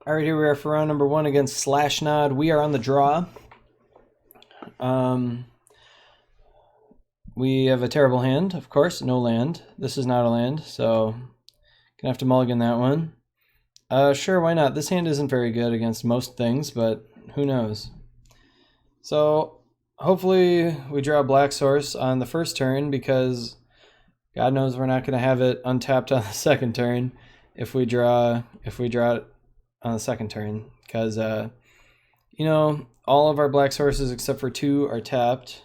All right, here we are for round number 1 against Slash Nod. We are on the draw. We have a terrible hand, of course, no land. This is not a land, so gonna have to mulligan that one. Sure, why not? This hand isn't very good against most things, but who knows? So hopefully we draw a black source on the first turn, because God knows we're not gonna have it untapped on the second turn if we draw it on the second turn, because you know, all of our black sources except for 2 are tapped.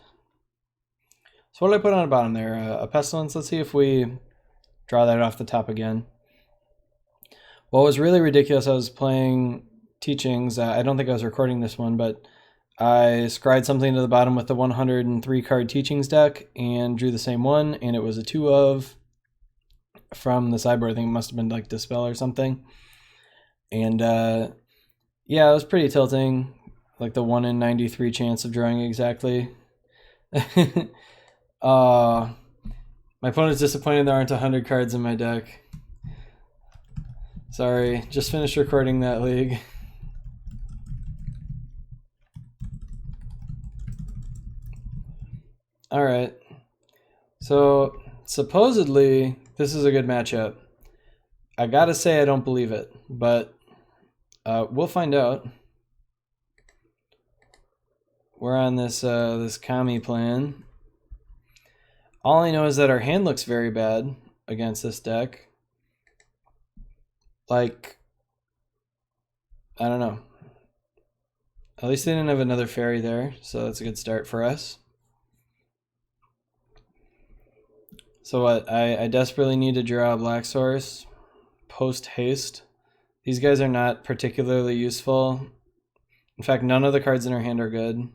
So what did I put on the bottom there? A Pestilence. Let's see if we draw that off the top again. What was really ridiculous, I was playing Teachings. I don't think I was recording this one, but I scryed something to the bottom with the 103 card Teachings deck and drew the same one, and it was a 2 of from the sideboard. I think it must have been like Dispel or something. And yeah, it was pretty tilting. Like the 1 in 93 chance of drawing exactly. My opponent's disappointed there aren't 100 cards in my deck. Sorry, just finished recording that league. Alright. So, supposedly, this is a good matchup. I gotta say I don't believe it, but we'll find out. We're on this this Kami plan. All I know is that our hand looks very bad against this deck. Like, I don't know. At least they didn't have another fairy there, so that's a good start for us. So what? I desperately need to draw a black source post haste. These guys are not particularly useful. In fact, none of the cards in our hand are good.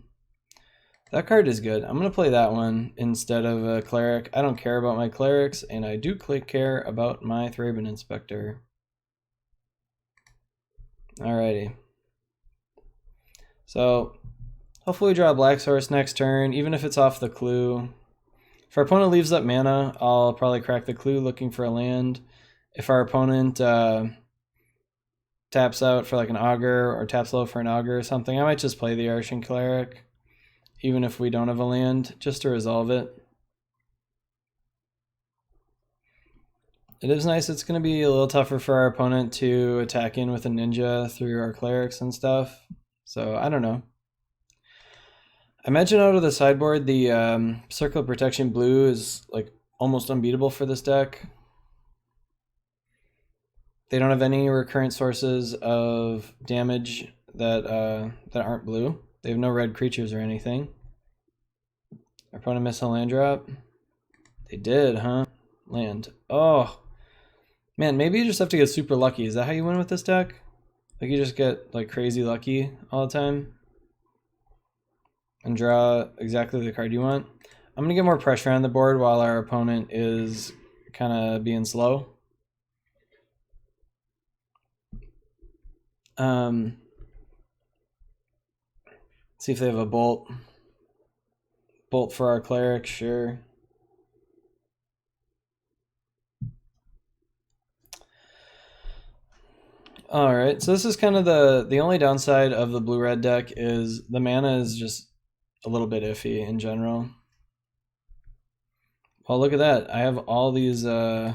That card is good. I'm going to play that one instead of a cleric. I don't care about my clerics, and I do care about my Thraben Inspector. Alrighty. So, hopefully we draw a black source next turn, even if it's off the clue. If our opponent leaves up mana, I'll probably crack the clue looking for a land. If our opponent taps out for like an augur or taps low for an augur or something, I might just play the Arshan Cleric, even if we don't have a land, just to resolve it. It is nice. It's going to be a little tougher for our opponent to attack in with a ninja through our clerics and stuff. So, I don't know. I mentioned out of the sideboard, the Circle of Protection blue is like almost unbeatable for this deck. They don't have any recurrent sources of damage that that aren't blue. They have no red creatures or anything. Our opponent missed a land drop. They did, huh? Land. Oh, man, maybe you just have to get super lucky. Is that how you win with this deck? Like you just get like crazy lucky all the time and draw exactly the card you want. I'm gonna get more pressure on the board while our opponent is kind of being slow. See if they have a bolt. Bolt for our cleric, sure. Alright, so this is kind of the only downside of the blue-red deck is the mana is just a little bit iffy in general. Well, look at that. I have all these, I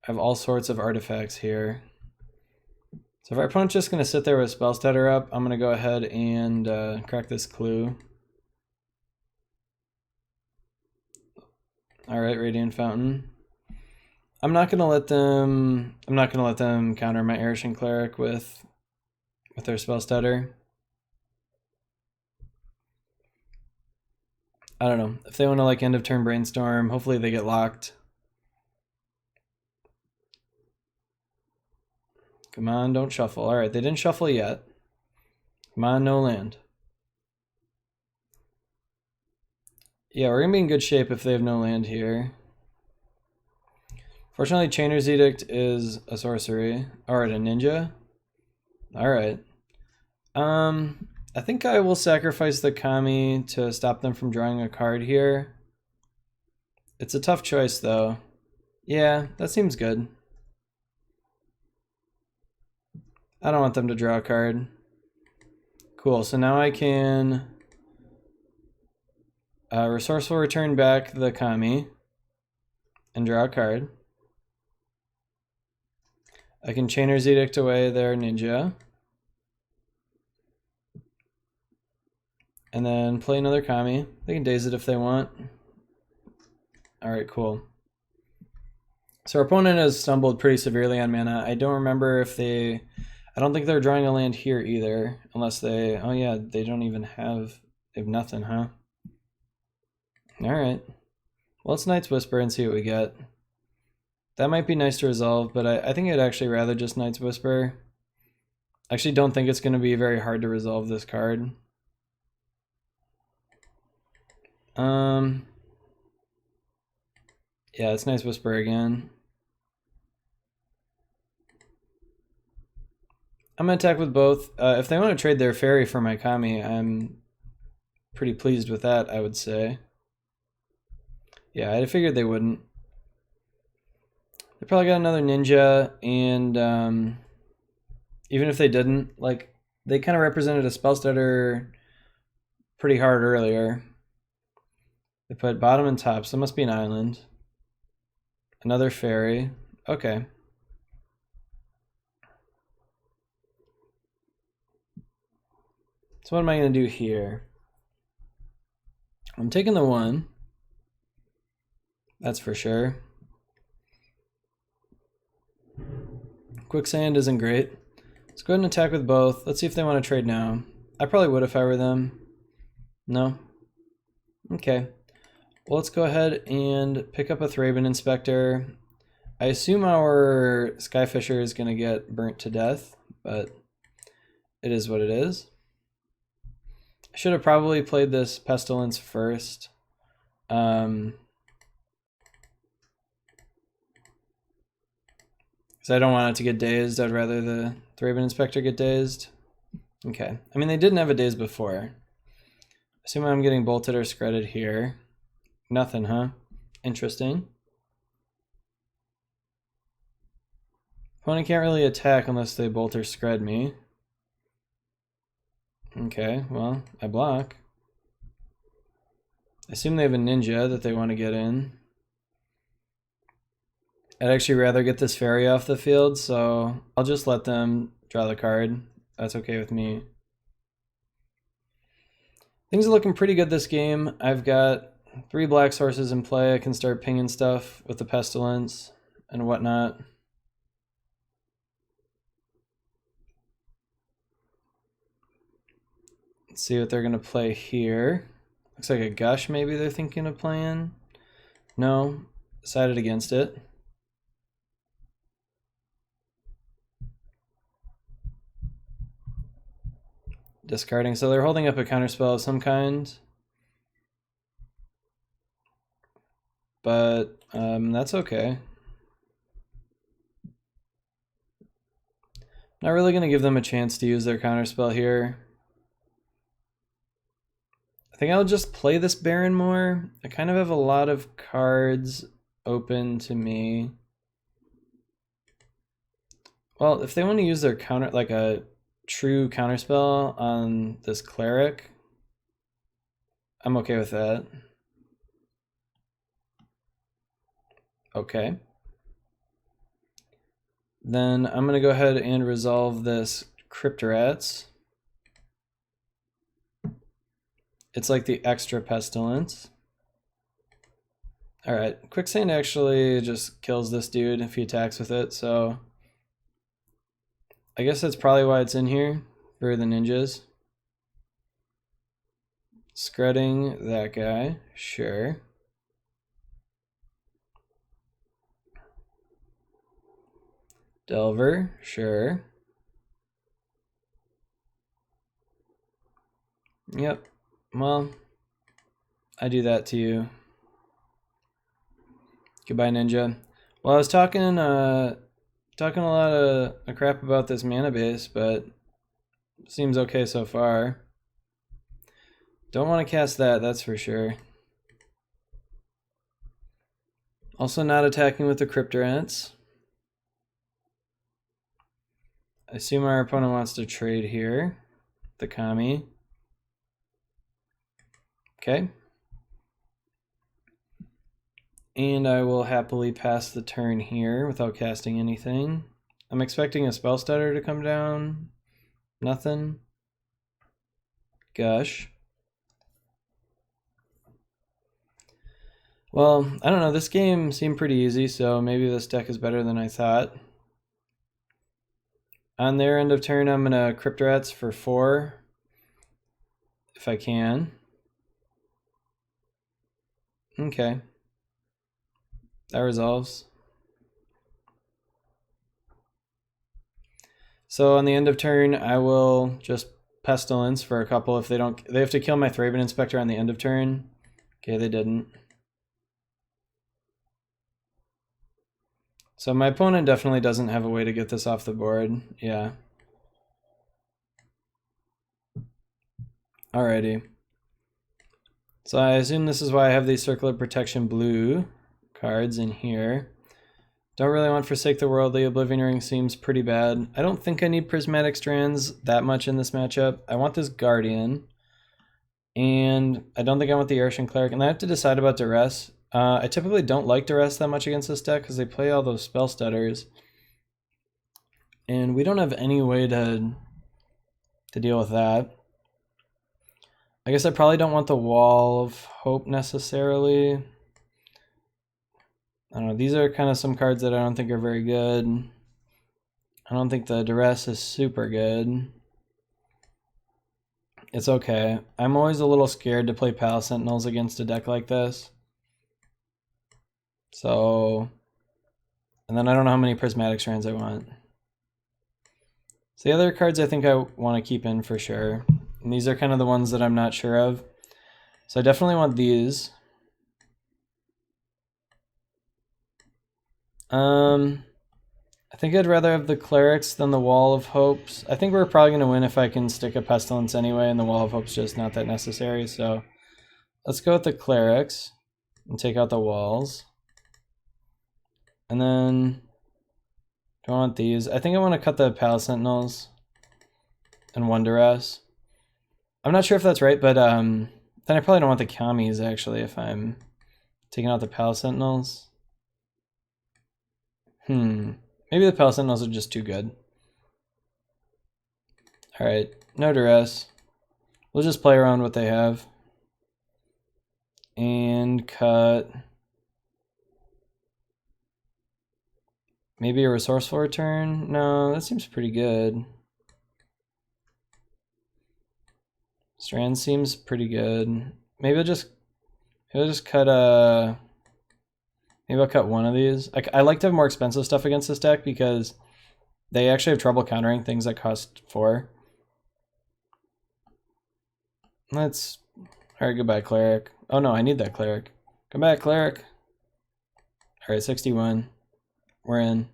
have all sorts of artifacts here. So if our opponent's just going to sit there with Spell Stutter up, I'm going to go ahead and crack this clue. Alright, Radiant Fountain. I'm not gonna let them counter my Arishan Cleric with their Spell Stutter. I don't know. If they want to like end of turn brainstorm, hopefully they get locked. Come on, don't shuffle. Alright, they didn't shuffle yet. Come on, no land. Yeah, we're gonna be in good shape if they have no land here. Fortunately, Chainer's Edict is a sorcery. Alright, a ninja. Alright. I think I will sacrifice the Kami to stop them from drawing a card here. It's a tough choice, though. Yeah, that seems good. I don't want them to draw a card. Cool, so now I can Resourceful return back the Kami and draw a card. I can Chainer's Edict away their Ninja. And then play another Kami. They can daze it if they want. Alright, cool. So our opponent has stumbled pretty severely on mana. I don't remember if they... I don't think they're drawing a land here either. Unless they... Oh yeah, they don't even have... They have nothing, huh? Alright. Well, let's Night's Whisper and see what we get. That might be nice to resolve, but I think I'd actually rather just Night's Whisper. I actually don't think it's going to be very hard to resolve this card. Yeah, it's Night's Whisper again. I'm going to attack with both. If they want to trade their fairy for my Kami, I'm pretty pleased with that, I would say. Yeah, I figured they wouldn't. They probably got another ninja, and even if they didn't, like, they kind of represented a spell stutter pretty hard earlier. They put bottom and top, so it must be an island. Another fairy. Okay. So what am I going to do here? I'm taking the 1. That's for sure. Quicksand isn't great. Let's go ahead and attack with both. Let's see if they want to trade now. I probably would if I were them. No? Okay. Well, let's go ahead and pick up a Thraben Inspector. I assume our Skyfisher is going to get burnt to death, but it is what it is. I should have probably played this Pestilence first. Because I don't want it to get dazed. I'd rather the Thraben Inspector get dazed. Okay. I mean, they didn't have a daze before. Assume I'm getting bolted or scredded here. Nothing, huh? Interesting. Opponent can't really attack unless they bolt or scred me. Okay, well, I block. I assume they have a ninja that they want to get in. I'd actually rather get this fairy off the field, so I'll just let them draw the card. That's okay with me. Things are looking pretty good this game. I've got 3 black sources in play. I can start pinging stuff with the Pestilence and whatnot. Let's see what they're going to play here. Looks like a Gush maybe they're thinking of playing. No, decided against it. Discarding, so they're holding up a counterspell of some kind. But that's okay. Not really going to give them a chance to use their counterspell here. I think I'll just play this Baron more. I kind of have a lot of cards open to me. Well, if they want to use their counter, like a true counterspell on this Cleric, I'm okay with that. Okay. Then I'm going to go ahead and resolve this Cryptorats. It's like the extra Pestilence. Alright, Quicksand actually just kills this dude if he attacks with it, so I guess that's probably why it's in here for the ninjas. Scredding that guy, sure. Delver, sure. Yep. Well, I do that to you. Goodbye, ninja. Well, I was talking a lot of crap about this mana base, but seems okay so far. Don't want to cast that, that's for sure. Also not attacking with the Cryptorants. I assume our opponent wants to trade here. The Kami. Okay. And I will happily pass the turn here without casting anything. I'm expecting a spell stutter to come down. Nothing. Gush. Well, I don't know. This game seemed pretty easy, so maybe this deck is better than I thought. On their end of turn, I'm going to Crypt Rats for 4. If I can. Okay. That resolves. So on the end of turn, I will just Pestilence for a couple. If they don't, they have to kill my Thraben Inspector on the end of turn. Okay, they didn't. So my opponent definitely doesn't have a way to get this off the board. Yeah. Alrighty. So I assume this is why I have these Circular Protection blue cards in here. Don't really want Forsake the World. The Oblivion Ring seems pretty bad. I don't think I need Prismatic Strands that much in this matchup. I want this Guardian. And I don't think I want the Arishan Cleric. And I have to decide about Duress. I typically don't like Duress that much against this deck because they play all those spell stutters. And we don't have any way to deal with that. I guess I probably don't want the Wall of Hope necessarily. I don't know, these are kind of some cards that I don't think are very good. I don't think the Duress is super good. It's okay. I'm always a little scared to play Palace Sentinels against a deck like this. So, and then I don't know how many Prismatic Strands I want. So the other cards I think I want to keep in for sure. And these are kind of the ones that I'm not sure of. So I definitely want these. I think I'd rather have the Clerics than the Wall of Hopes. I think we're probably going to win if I can stick a Pestilence anyway, and the Wall of Hope's just not that necessary. So let's go with the Clerics and take out the Walls. And then do I want these? I think I want to cut the Palace Sentinels and one Duress. I'm not sure if that's right, but then I probably don't want the Kamis actually if I'm taking out the Palace Sentinels. Maybe the Palace Sentinels are just too good. Alright, no Duress. We'll just play around what they have. And cut. Maybe a Resourceful Return? No, that seems pretty good. Strand seems pretty good. Maybe I'll just cut a... Maybe I'll cut one of these. I like to have more expensive stuff against this deck because they actually have trouble countering things that cost 4. Let's... Alright, goodbye, Cleric. Oh no, I need that Cleric. Come back, Cleric. Alright, 61. We're in.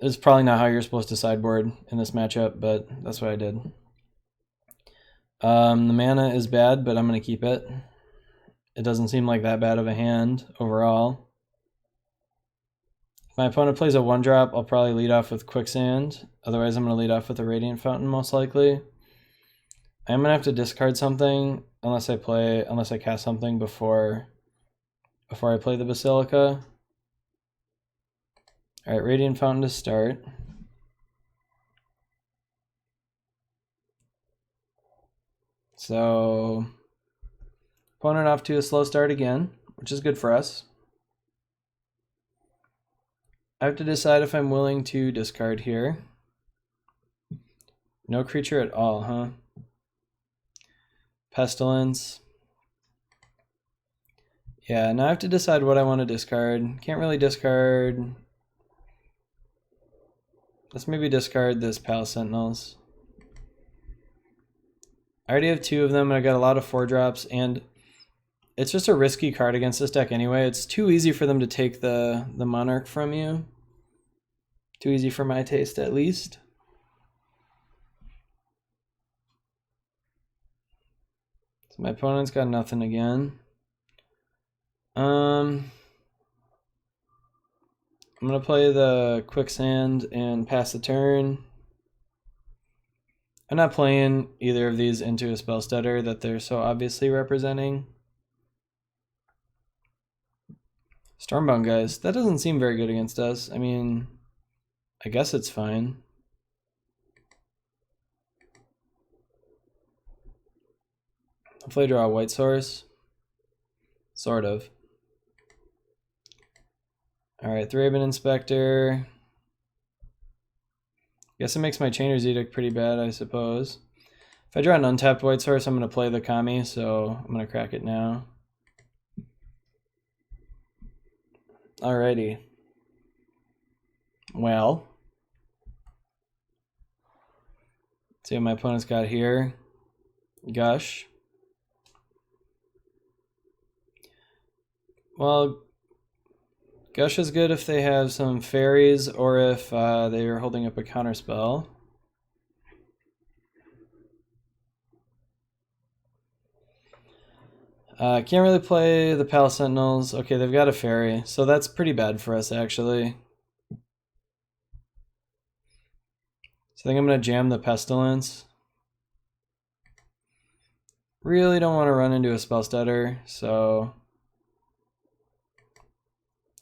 It's probably not how you're supposed to sideboard in this matchup, but that's what I did. The mana is bad, but I'm going to keep it. It doesn't seem like that bad of a hand overall. If my opponent plays a 1-drop, I'll probably lead off with Quicksand. Otherwise, I'm going to lead off with a Radiant Fountain, most likely. I'm going to have to discard something unless I cast something before I play the Basilica. Alright, Radiant Fountain to start. So, opponent off to a slow start again, which is good for us. I have to decide if I'm willing to discard here. No creature at all, huh? Pestilence. Yeah, now I have to decide what I want to discard. Can't really discard... Let's maybe discard this Palace Sentinels. I already have 2 of them, and I got a lot of 4-drops, and it's just a risky card against this deck anyway. It's too easy for them to take the Monarch from you. Too easy for my taste, at least. So my opponent's got nothing again. I'm going to play the Quicksand and pass the turn. I'm not playing either of these into a spell stutter that they're so obviously representing. Stormbound, guys. That doesn't seem very good against us. I mean, I guess it's fine. Hopefully I draw a white source. Sort of. Alright, Thraben Inspector. Guess it makes my Chainer's Edict pretty bad, I suppose. If I draw an untapped white source, I'm going to play the Kami, so I'm going to crack it now. Alrighty. Well. Let's see what my opponent's got here. Gush. Well, Gush is good if they have some fairies or if they are holding up a counterspell. Can't really play the Palace Sentinels. Okay, they've got a fairy, so that's pretty bad for us, actually. So I think I'm going to jam the Pestilence. Really don't want to run into a spell stutter, so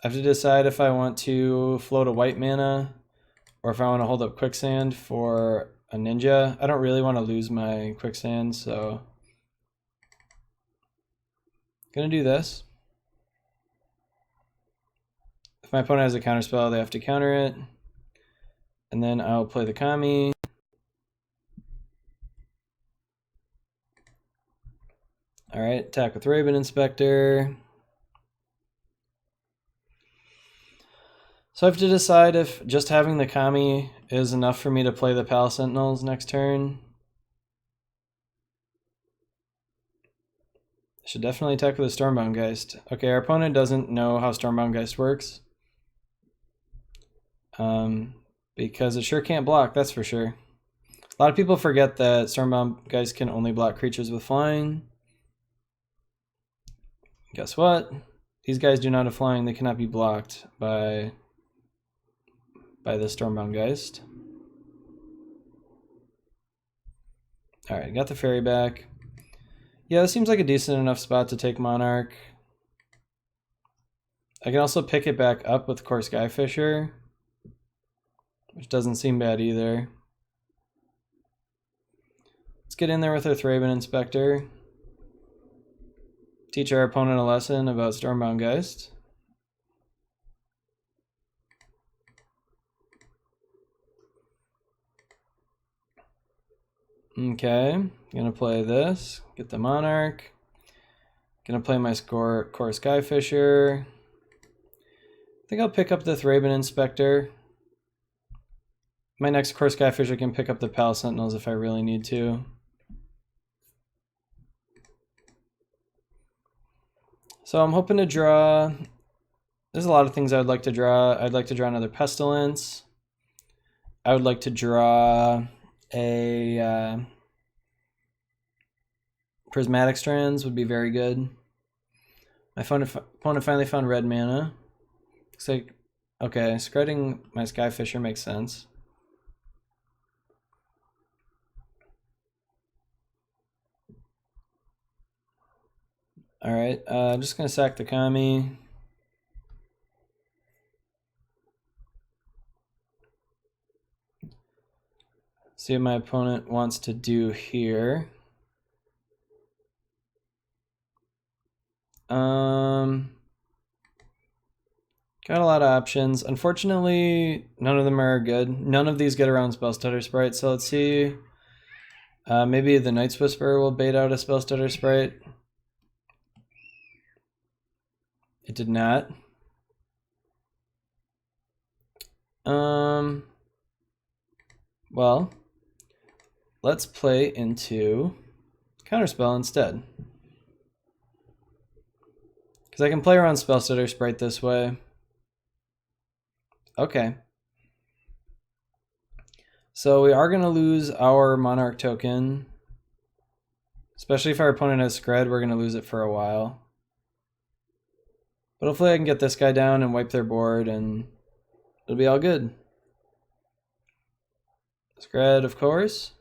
I have to decide if I want to float a white mana or if I want to hold up Quicksand for a ninja. I don't really want to lose my Quicksand, so I'm going to do this. If my opponent has a counterspell, they have to counter it. And then I'll play the Kami. Alright, attack with Thraben Inspector. So I have to decide if just having the Kami is enough for me to play the Palace Sentinels next turn. I should definitely attack with a Stormbound Geist. Okay, our opponent doesn't know how Stormbound Geist works. Because it sure can't block, that's for sure. A lot of people forget that Stormbound Geist can only block creatures with flying. Guess what? These guys do not have flying. They cannot be blocked by the Stormbound Geist. Alright, got the fairy back. Yeah, this seems like a decent enough spot to take Monarch. I can also pick it back up with Core Skyfisher, which doesn't seem bad either. Let's get in there with our Thraben Inspector. Teach our opponent a lesson about Stormbound Geist. Okay, gonna play this, get the Monarch. Gonna play my Core Skyfisher. I think I'll pick up the Thraben Inspector. My next Core Skyfisher can pick up the Palace Sentinels if I really need to. So I'm hoping to draw... There's a lot of things I would like to draw. I'd like to draw another Pestilence. I would like to draw a Prismatic Strands would be very good. My opponent finally found red mana. Looks like, okay, scrying my Skyfisher makes sense. Alright, I'm just going to sack the Kami. See what my opponent wants to do here. Got a lot of options. Unfortunately, none of them are good. None of these get around Spell Stutter Sprite, so let's see. Maybe the Night's Whisper will bait out a Spell Stutter Sprite. It did not. Well, let's play into Counterspell instead. Because I can play around Spell Stutter Sprite this way. Okay. So we are going to lose our Monarch token. Especially if our opponent has Scred, we're going to lose it for a while. But hopefully I can get this guy down and wipe their board and It'll be all good. Scred, of course.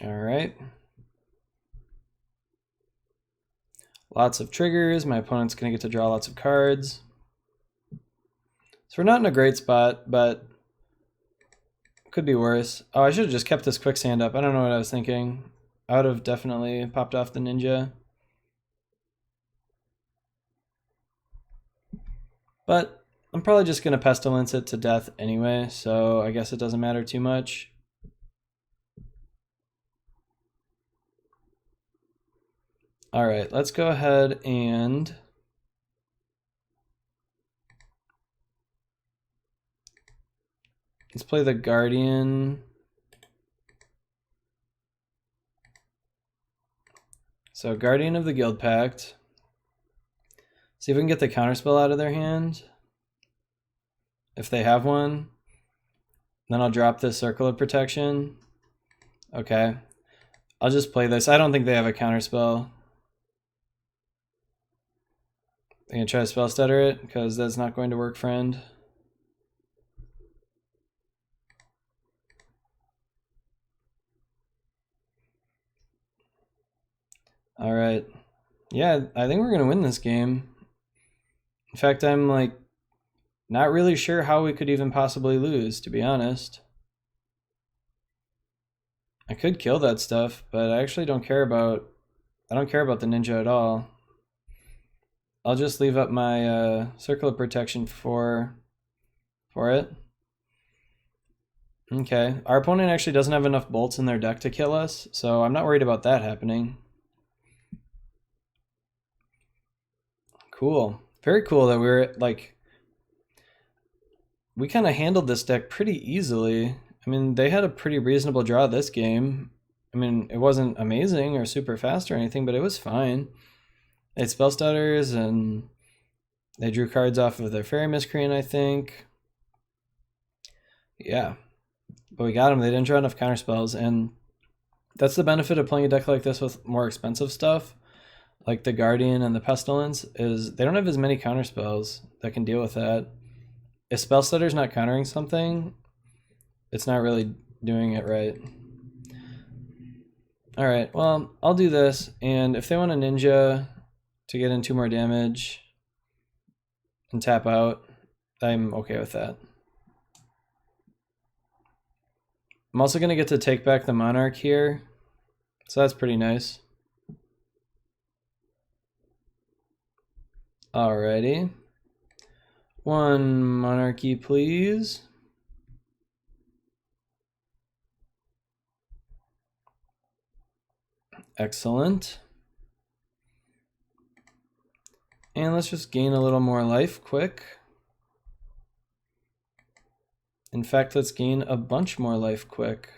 All right. Lots of triggers. My opponent's going to get to draw lots of cards. So we're not in a great spot, but could be worse. Oh, I should have just kept this quicksand up. I don't know what I was thinking. I would have definitely popped off the ninja. But I'm probably just going to Pestilence it to death anyway, so I guess it doesn't matter too much. All right, let's go ahead and let's play the Guardian. So Guardian of the Guild Pact. See if we can get the counterspell out of their hand. If they have one, then I'll drop this Circle of Protection. Okay, I'll just play this. I don't think they have a counterspell. I'm gonna try to spell stutter it because that's not going to work, friend. All right. Yeah, I think we're gonna win this game. In fact, I'm like not really sure how we could even possibly lose, to be honest. I could kill that stuff, but I actually don't care about the ninja at all. I'll just leave up my Circle of Protection for it. Okay, our opponent actually doesn't have enough bolts in their deck to kill us, so I'm not worried about that happening. Cool. Very cool that we're like, we kind of handled this deck pretty easily. I mean, they had a pretty reasonable draw this game. I mean, it wasn't amazing or super fast or anything, but it was fine. They had spell stutters and they drew cards off of their Fairy Miscreant, I think. Yeah, but we got them. They didn't draw enough counterspells, and that's the benefit of playing a deck like this with more expensive stuff, like the Guardian and the Pestilence, is they don't have as many counterspells that can deal with that. If spell stutter's not countering something, it's not really doing it right. All right, well, I'll do this, and if they want a ninja to get in 2 more damage and tap out, I'm okay with that. I'm also going to get to take back the Monarch here, so that's pretty nice. Alrighty. 1 Monarchy, please. Excellent. And let's just gain a little more life quick. In fact, let's gain a bunch more life quick.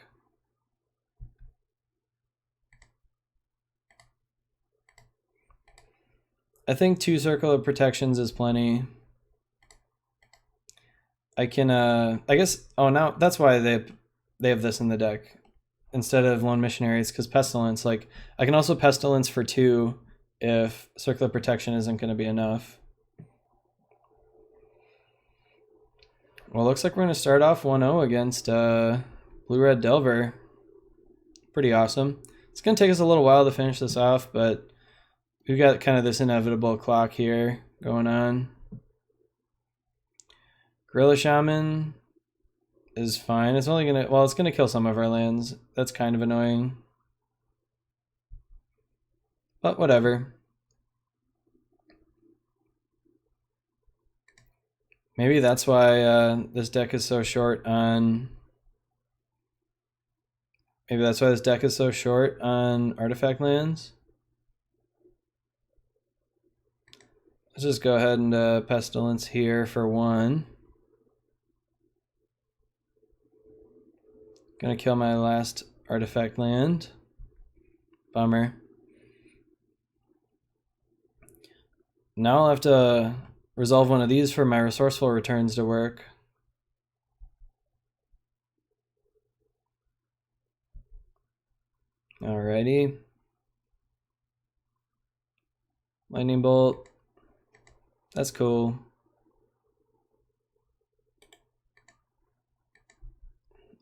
I think 2 Circle of Protections is plenty. I can, I guess, oh, now that's why they have this in the deck instead of Lone Missionaries, because Pestilence, like, I can also Pestilence for 2 if Circle of Protection isn't going to be enough. Well, looks like we're going to start off 1-0 against Blue-Red Delver. Pretty awesome. It's going to take us a little while to finish this off, but we've got kind of this inevitable clock here going on. Gorilla Shaman is fine. It's only going to, well, it's going to kill some of our lands. That's kind of annoying. But whatever. Maybe that's why this deck is so short on... Maybe that's why this deck is so short on artifact lands. Let's just go ahead and Pestilence here for 1. Gonna kill my last artifact land. Bummer. Now I'll have to resolve one of these for my resourceful returns to work. Alrighty. Lightning bolt. That's cool.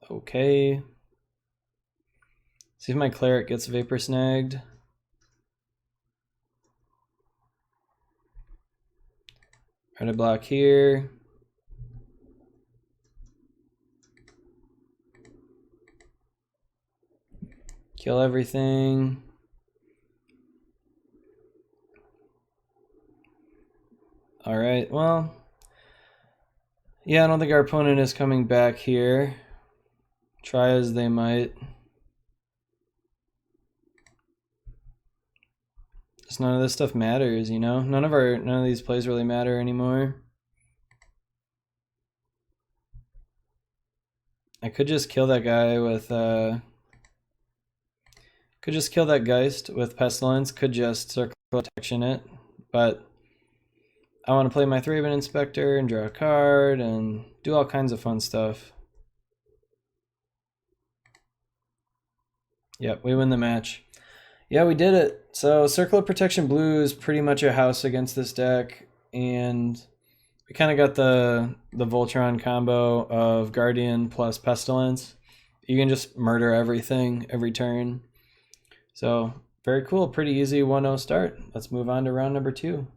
Okay. See if my cleric gets vapor snagged. Try to block here. Kill everything. Alright, well. Yeah, I don't think our opponent is coming back here. Try as they might. Just none of this stuff matters, you know? None of these plays really matter anymore. I could just kill that guy with could just kill that Geist with Pestilence, could just circle protection it, but I want to play my Thraben Inspector and draw a card and do all kinds of fun stuff. Yep, we win the match. Yeah, we did it. So Circle of Protection Blue is pretty much a house against this deck, and we kind of got the Voltron combo of Guardian plus Pestilence. You can just murder everything every turn. So very cool, pretty easy 1-0 start. Let's move on to round number 2.